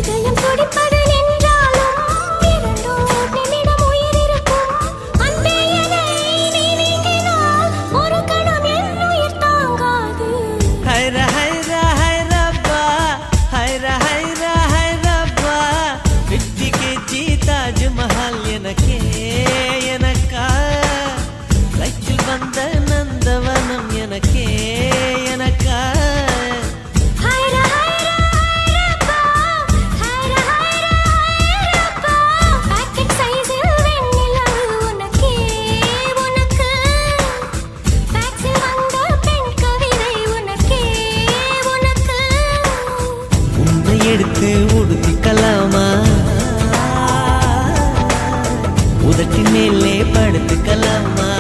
இதயம் துடிப்பது நின்றாலும் இரண்டோர் நிமிடம் உயிர் இருக்கும். அன்பே என்னை நீ நீங்கினால் ஒரு கணம் என் உயிர் தாங்காது. ஹைரா ஹைரா ஹைரப்பா, ஹைரா ஹைரா ஹைரப்பா, 50 kg தாஜ்மஹால் எனக்கே எனக்கா, கையில் வந்த நந்தவனம் எனக்கே எனக்கா. ஹைரா ஹைரா ஹைரப்பா, ஹைரா ஹைரா ஹைரப்பா, பாக்கெட் சைஸில் வெண்ணிலவு உனக்கே உனக்கு, பேக்ஸில் வந்த பெண் கவிதை உனக்கே உனக்கு. உன்னை எடுத்து உடுத்திக்கலாமா, உதட்டின் மேலே படுத்துக்கலாமா,